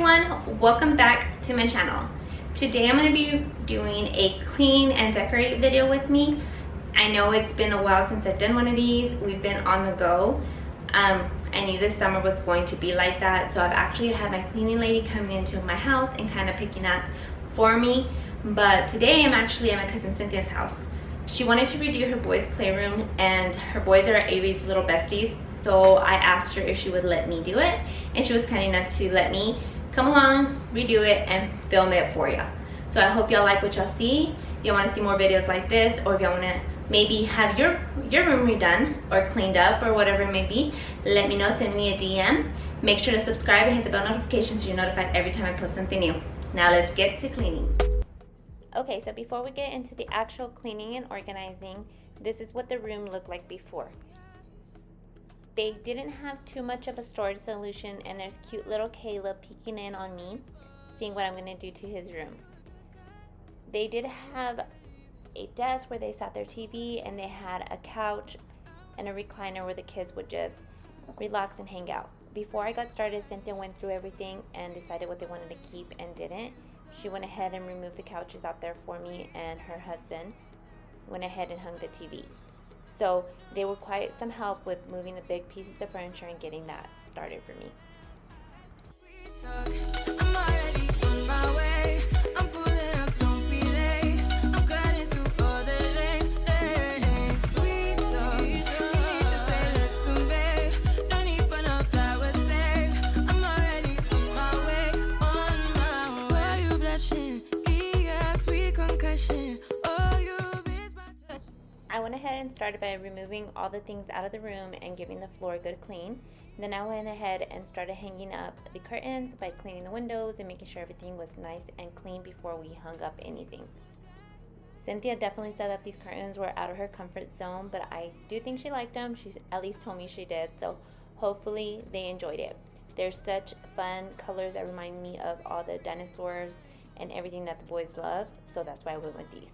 everyone, welcome back to my channel. Today I'm going to be doing a clean and decorate video with me. I know it's been a while since I've done one of these. We've been on the go. I knew this summer was going to be like that, so I've actually had my cleaning lady coming into my house and kind of picking up for me. But today I'm actually at my cousin Cynthia's house. She wanted to redo her boys' playroom, and her boys are Avery's little besties. So I asked her if she would let me do it, and she was kind enough to let me come along, redo it, and film it for you. So I hope y'all like what y'all see. If y'all want to see more videos like this, or if y'all want to maybe have your room redone or cleaned up or whatever it may be, let me know. Send me a DM. Make sure to subscribe and hit the bell notification so you're notified every time I post something new. Now let's get to cleaning. Okay, so before we get into the actual cleaning and organizing, this is what the room looked like before. They didn't have too much of a storage solution, and there's cute little Caleb peeking in on me, seeing what I'm going to do to his room. They did have a desk where they sat their TV, and they had a couch and a recliner where the kids would just relax and hang out. Before I got started, Cynthia went through everything and decided what they wanted to keep and didn't. She went ahead and removed the couches out there for me, and her husband went ahead and hung the TV. So they were quite some help with moving the big pieces of furniture and getting that started for me. I went ahead and started by removing all the things out of the room and giving the floor a good clean. Then I went ahead and started hanging up the curtains by cleaning the windows and making sure everything was nice and clean before we hung up anything. Cynthia definitely said that these curtains were out of her comfort zone, but I do think she liked them. She at least told me she did, so hopefully they enjoyed it. They're such fun colors that remind me of all the dinosaurs and everything that the boys love, so that's why I went with these.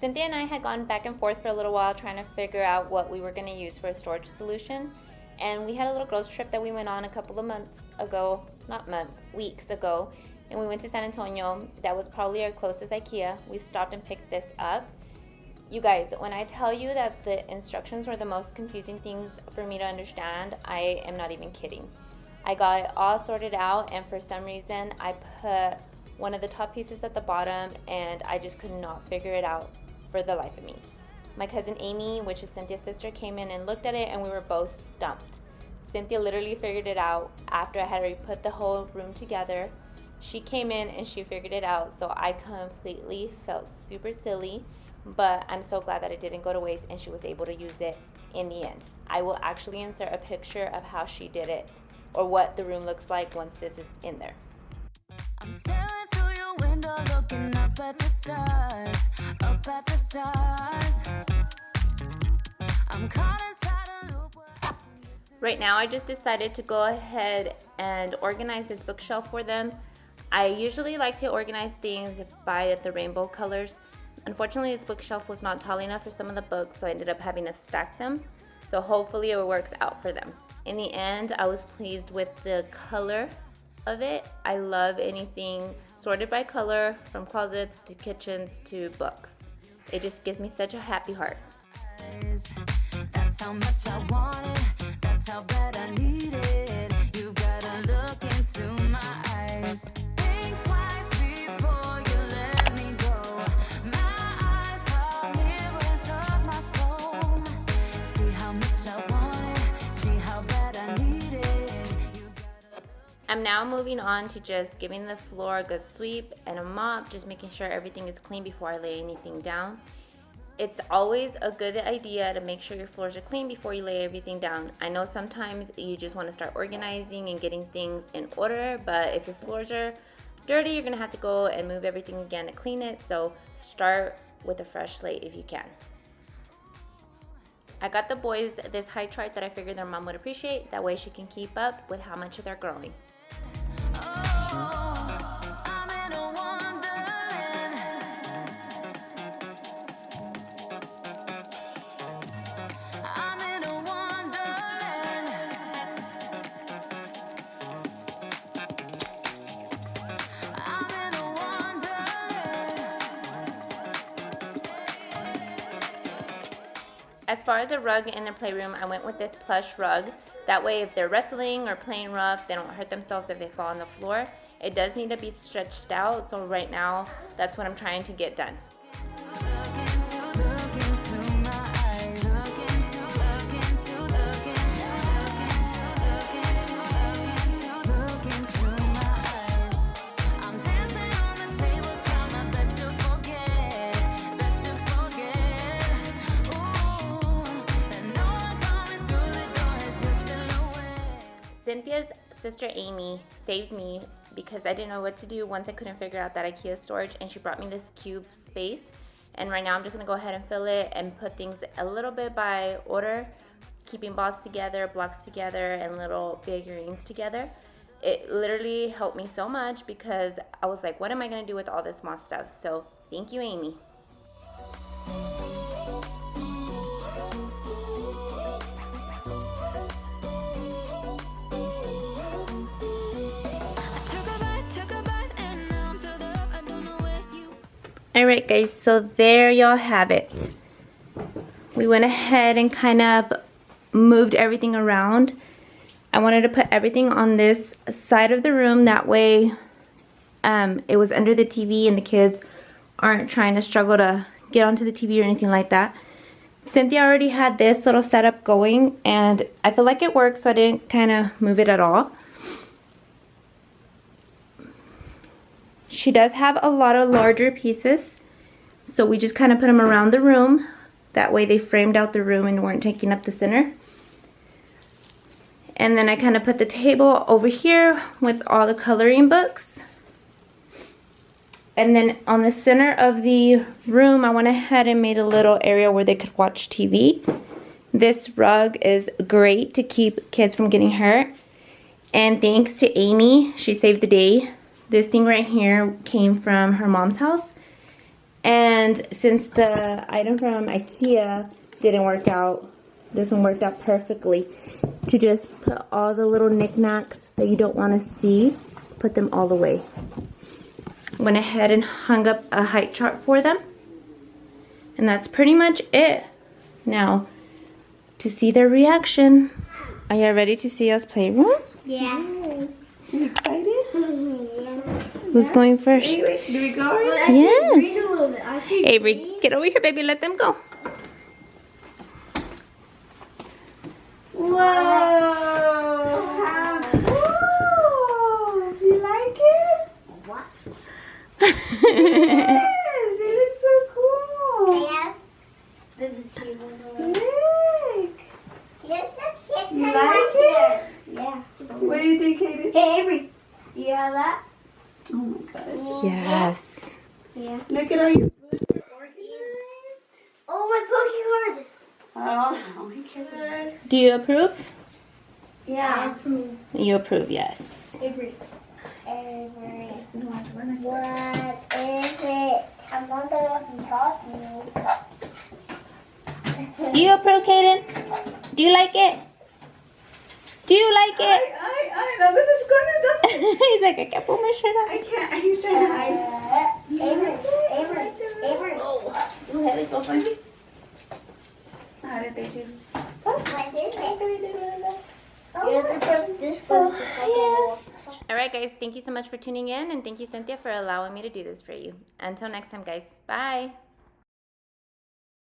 Cynthia and I had gone back and forth for a little while trying to figure out what we were going to use for a storage solution. And we had a little girls trip that we went on a couple of weeks ago. And we went to San Antonio. That was probably our closest IKEA. We stopped and picked this up. You guys, when I tell you that the instructions were the most confusing things for me to understand, I am not even kidding. I got it all sorted out, and for some reason I put one of the top pieces at the bottom, and I just could not figure it out for the life of me. My cousin Amy, which is Cynthia's sister, came in and looked at it, and we were both stumped. Cynthia literally figured it out after I had already put the whole room together. She came in and she figured it out, so I completely felt super silly, but I'm so glad that it didn't go to waste and she was able to use it in the end. I will actually insert a picture of how she did it, or what the room looks like once this is in there. I'm staring through your window, looking up at the stars, up at the stars. I'm caught inside a loop. Right now I just decided to go ahead and organize this bookshelf for them. I usually like to organize things by the rainbow colors. Unfortunately, this bookshelf was not tall enough for some of the books, so I ended up having to stack them. So hopefully it works out for them. In the end, I was pleased with the color of it. I love anything sorted by color, from closets to kitchens to books. It just gives me such a happy heart. That's how much I want it. That's how bad I need it. You've gotta look into my eyes. Think twice before you let me go. My eyes are mirrors of my soul. See how much I want it. See how bad I need it. I'm now moving on to just giving the floor a good sweep and a mop, just making sure everything is clean before I lay anything down. It's always a good idea to make sure your floors are clean before you lay everything down. I know sometimes you just want to start organizing and getting things in order, but if your floors are dirty, you're gonna have to go and move everything again to clean it. So start with a fresh slate if you can. I got the boys this height chart that I figured their mom would appreciate. That way she can keep up with how much they're growing. As far as a rug in their playroom, I went with this plush rug. That way if they're wrestling or playing rough, they don't hurt themselves if they fall on the floor. It does need to be stretched out, so right now that's what I'm trying to get done. Cynthia's sister Amy saved me because I didn't know what to do once I couldn't figure out that IKEA storage, and she brought me this cube space, and right now I'm just gonna go ahead and fill it and put things a little bit by order, keeping balls together, blocks together, and little figurines together. It literally helped me so much because I was like, what am I gonna do with all this small stuff? So thank you, Amy. Alright guys, so there y'all have it. We went ahead and kind of moved everything around. I wanted to put everything on this side of the room, that way it was under the TV and the kids aren't trying to struggle to get onto the TV or anything like that. Cynthia already had this little setup going and I feel like it worked, so I didn't kind of move it at all. She does have a lot of larger pieces, so we just kind of put them around the room. That way they framed out the room and weren't taking up the center. And then I kind of put the table over here with all the coloring books. And then on the center of the room, I went ahead and made a little area where they could watch TV. This rug is great to keep kids from getting hurt. And thanks to Amy, she saved the day. This thing right here came from her mom's house. And since the item from IKEA didn't work out, this one worked out perfectly. To just put all the little knickknacks that you don't want to see, put them all away. Went ahead and hung up a height chart for them. And that's pretty much it. Now, to see their reaction. Are you ready to see us playroom? Yeah. You excited? Who's going first? Wait, do we go? Well, Yes. Avery, get over here, baby. Let them go. Whoa! Whoa! Do you like it? What? Yes, it looks so cool. Yeah. Look. Yes, that's it. You like it? Yeah. What do you think, Katie? Hey, Avery. You have that? Oh my gosh. Yes. Yeah. Look at all your books are organized. Oh, my Pokemon. Oh my goodness. Do you approve? Yeah. You approve, yes. Avery. Avery. What is it? I'm not going to talk to you. Do you approve, Kaden? Do you like it? Do you like it? No, this is gonna. He's like, I can't pull my shirt I off. can't. He's trying to hide. Avery. You have it, go for it. How did they do? What is it? You have to press this button to talk Yes. Alright guys, thank you so much for tuning in, and thank you, Cynthia, for allowing me to do this for you. Until next time guys, bye.